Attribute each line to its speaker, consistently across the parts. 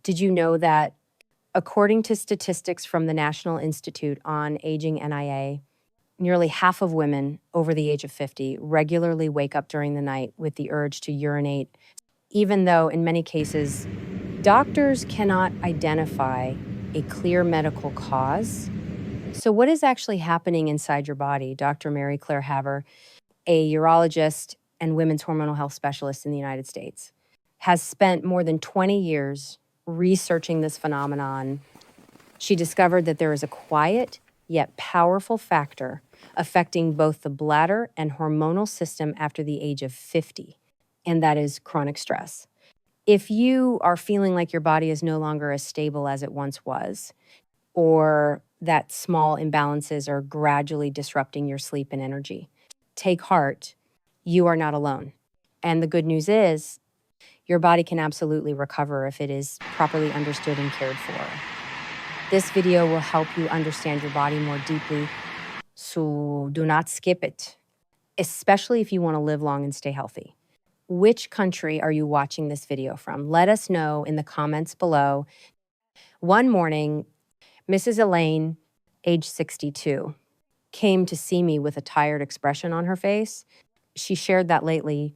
Speaker 1: Did you know that according to statistics from the National Institute on Aging NIA, nearly half of women over the age of 50 regularly wake up during the night with the urge to urinate, even though in many cases, doctors cannot identify a clear medical cause? So, what is actually happening inside your body? Dr. Mary Claire Haver, a urologist and women's hormonal health specialist in the United States, has spent more than 20 years researching this phenomenon. She discovered that there is a quiet yet powerful factor affecting both the bladder and hormonal system after the age of 50, and that is chronic stress. If you are feeling like your body is no longer as stable as it once was, or that small imbalances are gradually disrupting your sleep and energy, take heart, you are not alone. And the good news is, your body can absolutely recover if it is properly understood and cared for. This video will help you understand your body more deeply, so do not skip it, especially if you want to live long and stay healthy. Which country are you watching this video from? Let us know in the comments below. One morning, Mrs. Elaine, age 62, came to see me with a tired expression on her face. She shared that lately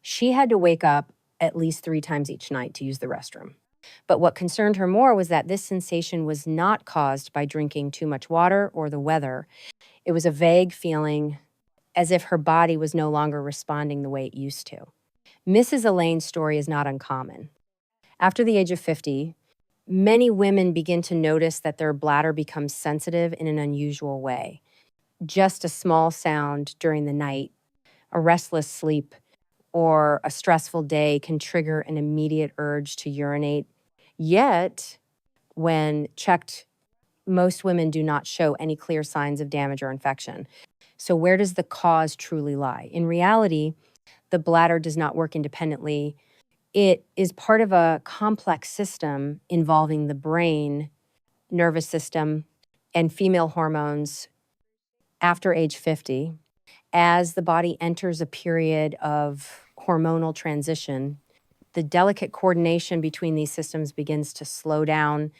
Speaker 1: she had to wake up at least 3 times each night to use the restroom. But what concerned her more was that this sensation was not caused by drinking too much water or the weather. It was a vague feeling as if her body was no longer responding the way it used to. Mrs. Elaine's story is not uncommon. After the age of 50, many women begin to notice that their bladder becomes sensitive in an unusual way. Just a small sound during the night, a restless sleep, or a stressful day can trigger an immediate urge to urinate. Yet, when checked, most women do not show any clear signs of damage or infection. So where does the cause truly lie? In reality, the bladder does not work independently. It is part of a complex system involving the brain, nervous system, and female hormones. After age 50, as the body enters a period of hormonal transition, the delicate coordination between these systems begins to slow down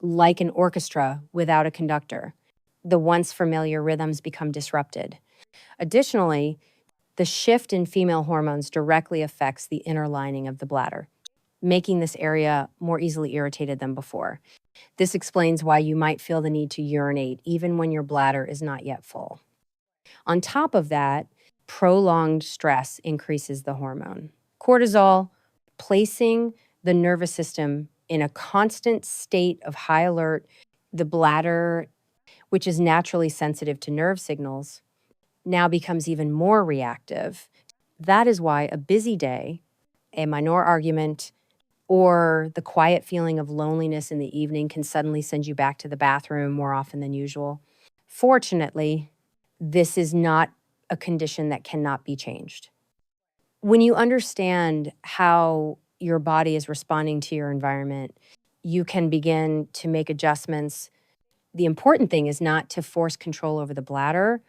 Speaker 1: like an orchestra without a conductor. The once familiar rhythms become disrupted. Additionally, the shift in female hormones directly affects the inner lining of the bladder, making this area more easily irritated than before. This explains why you might feel the need to urinate even when your bladder is not yet full. On top of that, prolonged stress increases the hormone cortisol, placing the nervous system in a constant state of high alert. The bladder, which is naturally sensitive to nerve signals, now becomes even more reactive. That is why a busy day, a minor argument, or the quiet feeling of loneliness in the evening can suddenly send you back to the bathroom more often than usual. Fortunately, this is not a condition that cannot be changed. When you understand how your body is responding to your environment, you can begin to make adjustments. The important thing is not to force control over the bladder,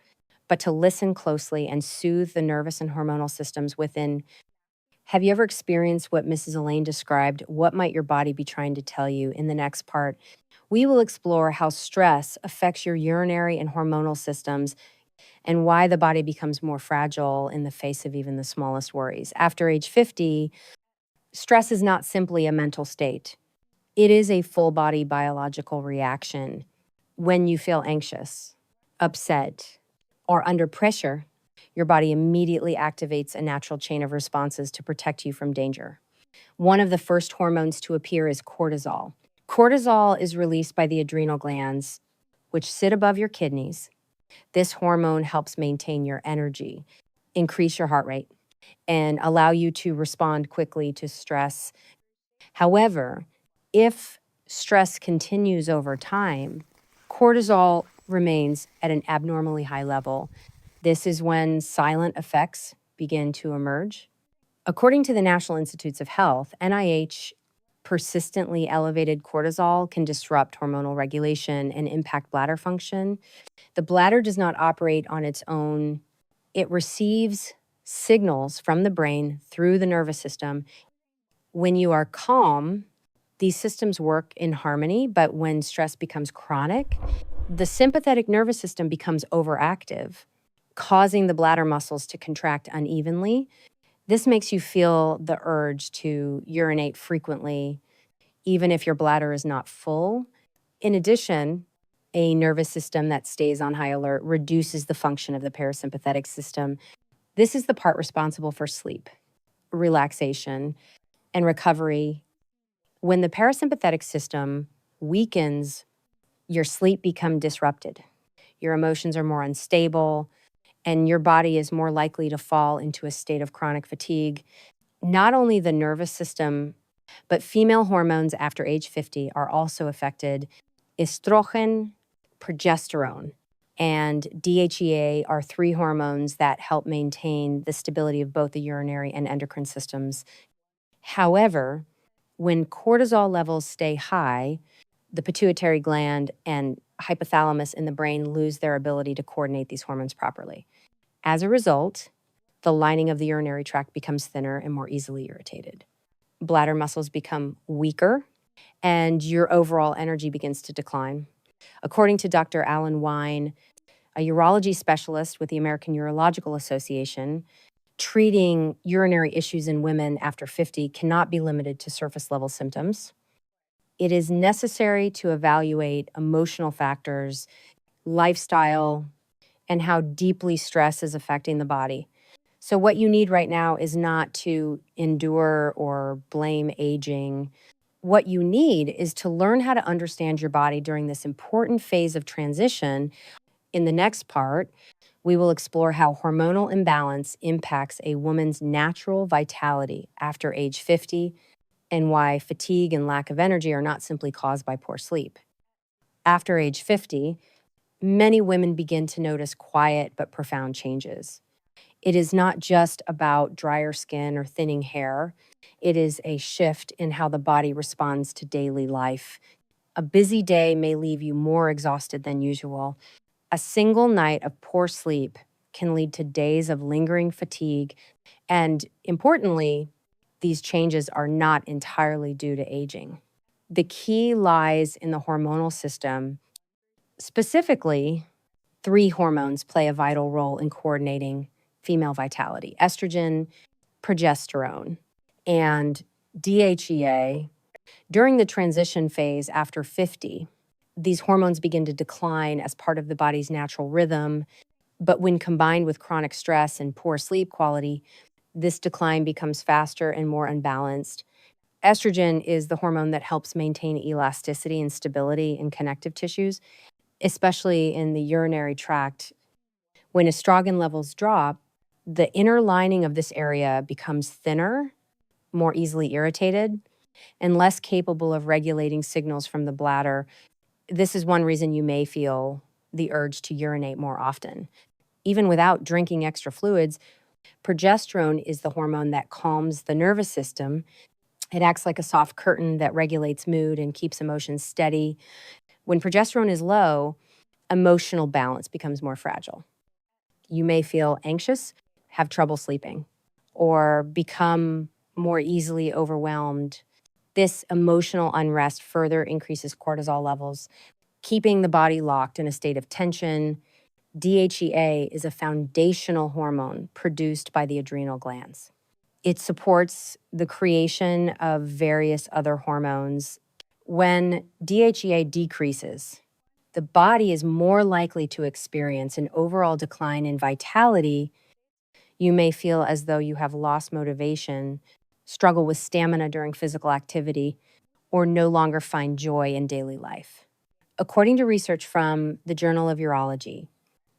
Speaker 1: but to listen closely and soothe the nervous and hormonal systems within. Have you ever experienced what Mrs. Elaine described? What might your body be trying to tell you? In the next part, we will explore how stress affects your urinary and hormonal systems and why the body becomes more fragile in the face of even the smallest worries. After age 50, stress is not simply a mental state. It is a full body biological reaction. When you feel anxious, upset, or under pressure, your body immediately activates a natural chain of responses to protect you from danger. One of the first hormones to appear is cortisol. Cortisol is released by the adrenal glands, which sit above your kidneys. This hormone helps maintain your energy, increase your heart rate, and allow you to respond quickly to stress. However, if stress continues over time, cortisol remains at an abnormally high level. This is when silent effects begin to emerge. According to the National Institutes of Health, NIH, persistently elevated cortisol can disrupt hormonal regulation and impact bladder function. The bladder does not operate on its own. It receives signals from the brain through the nervous system. When you are calm, These systems work in harmony, but when stress becomes chronic, the sympathetic nervous system becomes overactive, causing the bladder muscles to contract unevenly. This makes you feel the urge to urinate frequently, even if your bladder is not full. In addition, a nervous system that stays on high alert reduces the function of the parasympathetic system. This is the part responsible for sleep, relaxation, and recovery. When the parasympathetic system weakens, your sleep becomes disrupted. Your emotions are more unstable, and your body is more likely to fall into a state of chronic fatigue. Not only the nervous system, but female hormones after age 50 are also affected. Estrogen, progesterone, and DHEA are three hormones that help maintain the stability of both the urinary and endocrine systems. However, when cortisol levels stay high, the pituitary gland and hypothalamus in the brain lose their ability to coordinate these hormones properly. As a result, the lining of the urinary tract becomes thinner and more easily irritated. Bladder muscles become weaker, and your overall energy begins to decline. According to Dr. Alan Wine, a urology specialist with the American Urological Association, treating urinary issues in women after 50 cannot be limited to surface level symptoms. It is necessary to evaluate emotional factors, lifestyle, and how deeply stress is affecting the body. So, what you need right now is not to endure or blame aging. What you need is to learn how to understand your body during this important phase of transition. In the next part, we will explore how hormonal imbalance impacts a woman's natural vitality after age 50 and why fatigue and lack of energy are not simply caused by poor sleep. After age 50, many women begin to notice quiet but profound changes. It is not just about drier skin or thinning hair. It is a shift in how the body responds to daily life. A busy day may leave you more exhausted than usual. A single night of poor sleep can lead to days of lingering fatigue. And importantly, these changes are not entirely due to aging. The key lies in the hormonal system. Specifically, three hormones play a vital role in coordinating female vitality: estrogen, progesterone, and DHEA. During the transition phase after 50, these hormones begin to decline as part of the body's natural rhythm. But when combined with chronic stress and poor sleep quality, this decline becomes faster and more unbalanced. Estrogen is the hormone that helps maintain elasticity and stability in connective tissues, especially in the urinary tract. When estrogen levels drop, the inner lining of this area becomes thinner, more easily irritated, and less capable of regulating signals from the bladder. This is one reason you may feel the urge to urinate more often. Even without drinking extra fluids, progesterone is the hormone that calms the nervous system. It acts like a soft curtain that regulates mood and keeps emotions steady. When progesterone is low, emotional balance becomes more fragile. You may feel anxious, have trouble sleeping, or become more easily overwhelmed. This emotional unrest further increases cortisol levels, keeping the body locked in a state of tension. DHEA is a foundational hormone produced by the adrenal glands. It supports the creation of various other hormones. When DHEA decreases, the body is more likely to experience an overall decline in vitality. You may feel as though you have lost motivation, struggle with stamina during physical activity, or no longer find joy in daily life. According to research from the Journal of Urology,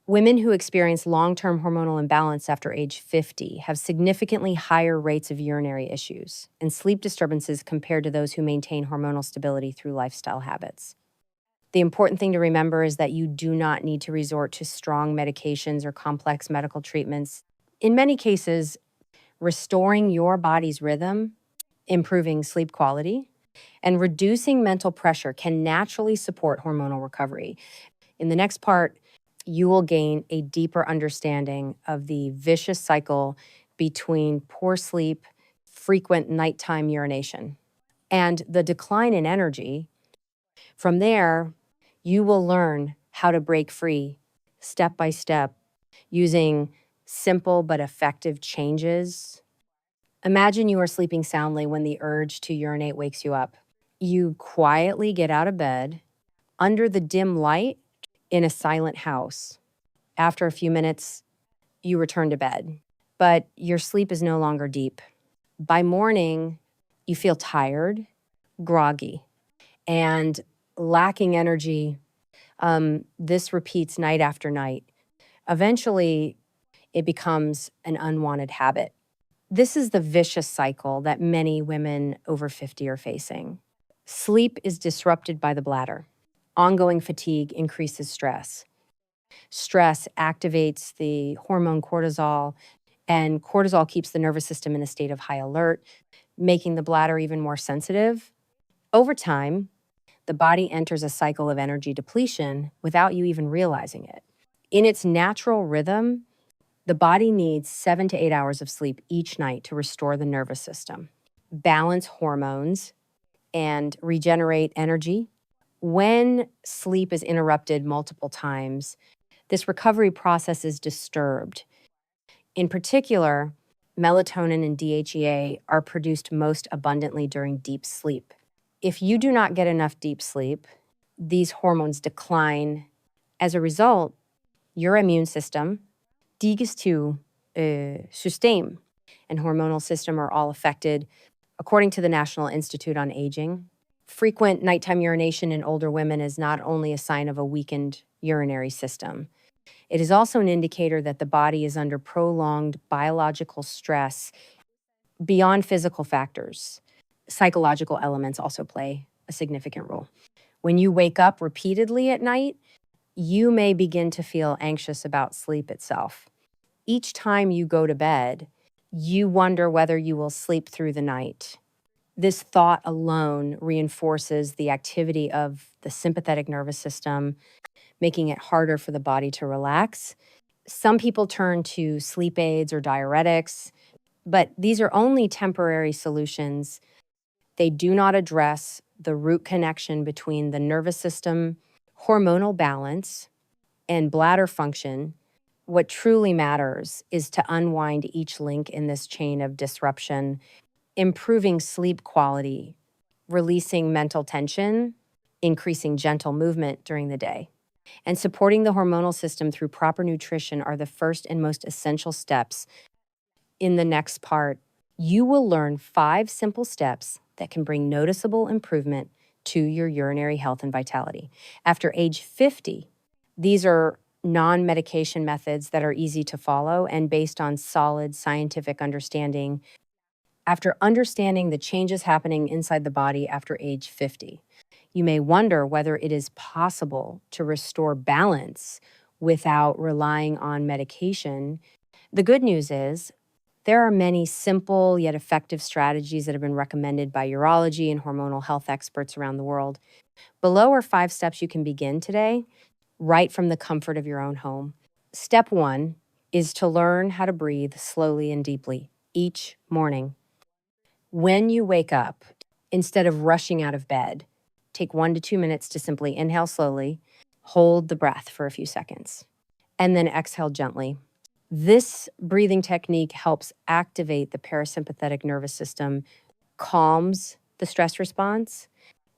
Speaker 1: women who experience long-term hormonal imbalance after age 50 have significantly higher rates of urinary issues and sleep disturbances compared to those who maintain hormonal stability through lifestyle habits. The important thing to remember is that you do not need to resort to strong medications or complex medical treatments. In many cases, restoring your body's rhythm, improving sleep quality, and reducing mental pressure can naturally support hormonal recovery. In the next part, you will gain a deeper understanding of the vicious cycle between poor sleep, frequent nighttime urination, and the decline in energy. From there, you will learn how to break free step by step using simple but effective changes. Imagine you are sleeping soundly when the urge to urinate wakes you up. You quietly get out of bed under the dim light in a silent house. After a few minutes, you return to bed, but your sleep is no longer deep. By morning, you feel tired, groggy, and lacking energy. This repeats night after night. Eventually, it becomes an unwanted habit. This is the vicious cycle that many women over 50 are facing. Sleep is disrupted by the bladder. Ongoing fatigue increases stress. Stress activates the hormone cortisol, and cortisol keeps the nervous system in a state of high alert, making the bladder even more sensitive. Over time, the body enters a cycle of energy depletion without you even realizing it. In its natural rhythm, the body needs 7 to 8 hours of sleep each night to restore the nervous system, balance hormones, and regenerate energy. When sleep is interrupted multiple times, this recovery process is disturbed. In particular, melatonin and DHEA are produced most abundantly during deep sleep. If you do not get enough deep sleep, these hormones decline. As a result, your immune system, digestive system, and hormonal system are all affected, according to the National Institute on Aging. Frequent nighttime urination in older women is not only a sign of a weakened urinary system, it is also an indicator that the body is under prolonged biological stress beyond physical factors. Psychological elements also play a significant role. When you wake up repeatedly at night, you may begin to feel anxious about sleep itself. Each time you go to bed, you wonder whether you will sleep through the night. This thought alone reinforces the activity of the sympathetic nervous system, making it harder for the body to relax. Some people turn to sleep aids or diuretics, but these are only temporary solutions. They do not address the root connection between the nervous system, hormonal balance, and bladder function. What truly matters is to unwind each link in this chain of disruption, improving sleep quality, releasing mental tension, increasing gentle movement during the day, and supporting the hormonal system through proper nutrition are the first and most essential steps. In the next part, you will learn 5 simple steps that can bring noticeable improvement to your urinary health and vitality. After age 50, these are non-medication methods that are easy to follow and based on solid scientific understanding. After understanding the changes happening inside the body after age 50, you may wonder whether it is possible to restore balance without relying on medication. The good news is there are many simple yet effective strategies that have been recommended by urology and hormonal health experts around the world. Below are 5 steps you can begin today, right from the comfort of your own home. Step 1 is to learn how to breathe slowly and deeply each morning. When you wake up, instead of rushing out of bed, take 1 to 2 minutes to simply inhale slowly, hold the breath for a few seconds, and then exhale gently. This breathing technique helps activate the parasympathetic nervous system, calms the stress response,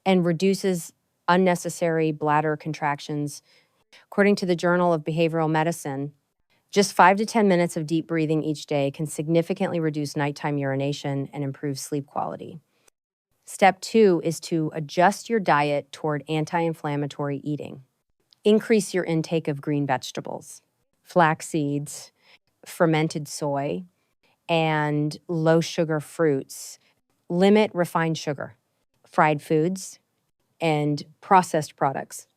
Speaker 1: and reduces unnecessary bladder contractions. According to the Journal of Behavioral Medicine, just 5 to 10 minutes of deep breathing each day can significantly reduce nighttime urination and improve sleep quality. Step 2 is to adjust your diet toward anti-inflammatory eating. Increase your intake of green vegetables, flax seeds, fermented soy, and low-sugar fruits. Limit refined sugar, fried foods, and processed products.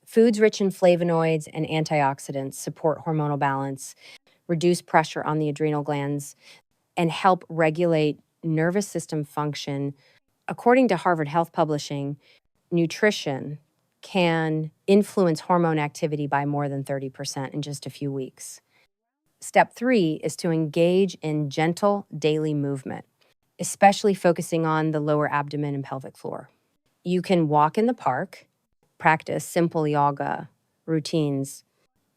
Speaker 1: Foods rich in flavonoids and antioxidants support hormonal balance, reduce pressure on the adrenal glands, and help regulate nervous system function. According to Harvard Health Publishing, nutrition can influence hormone activity by more than 30% in just a few weeks. Step 3 is to engage in gentle daily movement, especially focusing on the lower abdomen and pelvic floor. You can walk in the park, practice simple yoga routines,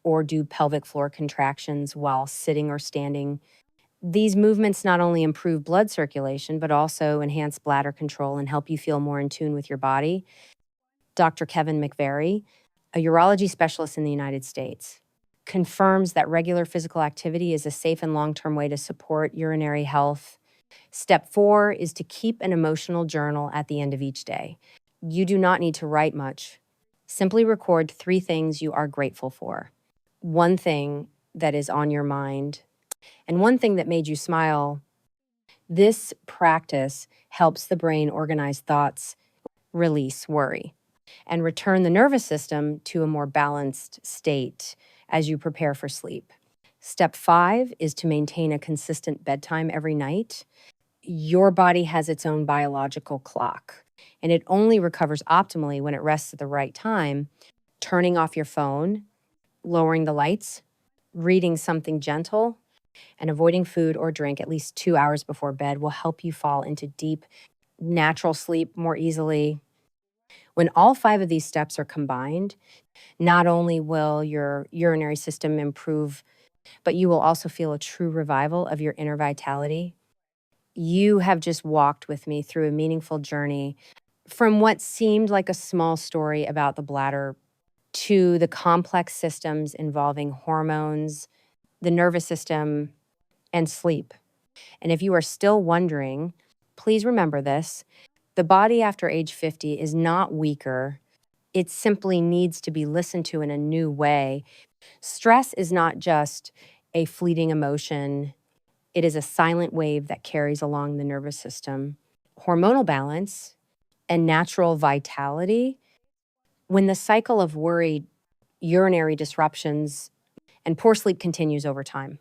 Speaker 1: or do pelvic floor contractions while sitting or standing. These movements not only improve blood circulation, but also enhance bladder control and help you feel more in tune with your body. Dr. Kevin McVary, a urology specialist in the United States, confirms that regular physical activity is a safe and long-term way to support urinary health. Step 4 is to keep an emotional journal at the end of each day. You do not need to write much. Simply record 3 things you are grateful for, 1 thing that is on your mind, and 1 thing that made you smile. This practice helps the brain organize thoughts, release worry, and return the nervous system to a more balanced state as you prepare for sleep. Step 5 is to maintain a consistent bedtime every night. Your body has its own biological clock, and it only recovers optimally when it rests at the right time. Turning off your phone, lowering the lights, reading something gentle, and avoiding food or drink at least 2 hours before bed will help you fall into deep, natural sleep more easily. When all 5 of these steps are combined, not only will your urinary system improve, but you will also feel a true revival of your inner vitality. You have just walked with me through a meaningful journey from what seemed like a small story about the bladder to the complex systems involving hormones, the nervous system, and sleep. And if you are still wondering, please remember this: the body after age 50 is not weaker. It simply needs to be listened to in a new way. Stress is not just a fleeting emotion. It is a silent wave that carries along the nervous system. Hormonal balance and natural vitality, when the cycle of worry, urinary disruptions, and poor sleep continues over time,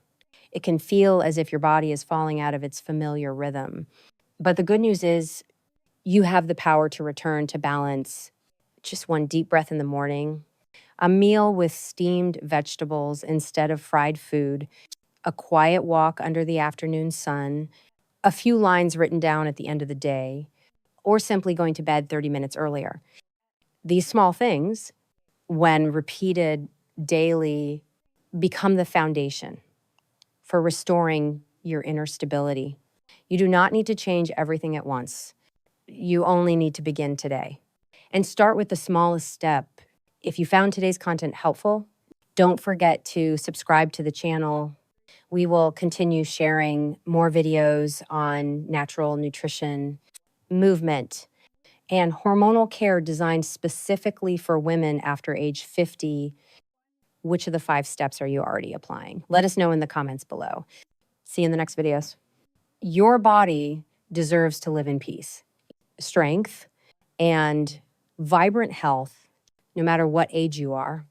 Speaker 1: it can feel as if your body is falling out of its familiar rhythm. But the good news is you have the power to return to balance. Just 1 deep breath in the morning, a meal with steamed vegetables instead of fried food, a quiet walk under the afternoon sun, a few lines written down at the end of the day, or simply going to bed 30 minutes earlier. These small things, when repeated daily, become the foundation for restoring your inner stability. You do not need to change everything at once. You only need to begin today. And start with the smallest step. If you found today's content helpful, don't forget to subscribe to the channel. We will continue sharing more videos on natural nutrition, movement, and hormonal care designed specifically for women after age 50. Which of the 5 steps are you already applying? Let us know in the comments below. See you in the next videos. Your body deserves to live in peace, strength, and vibrant health, no matter what age you are.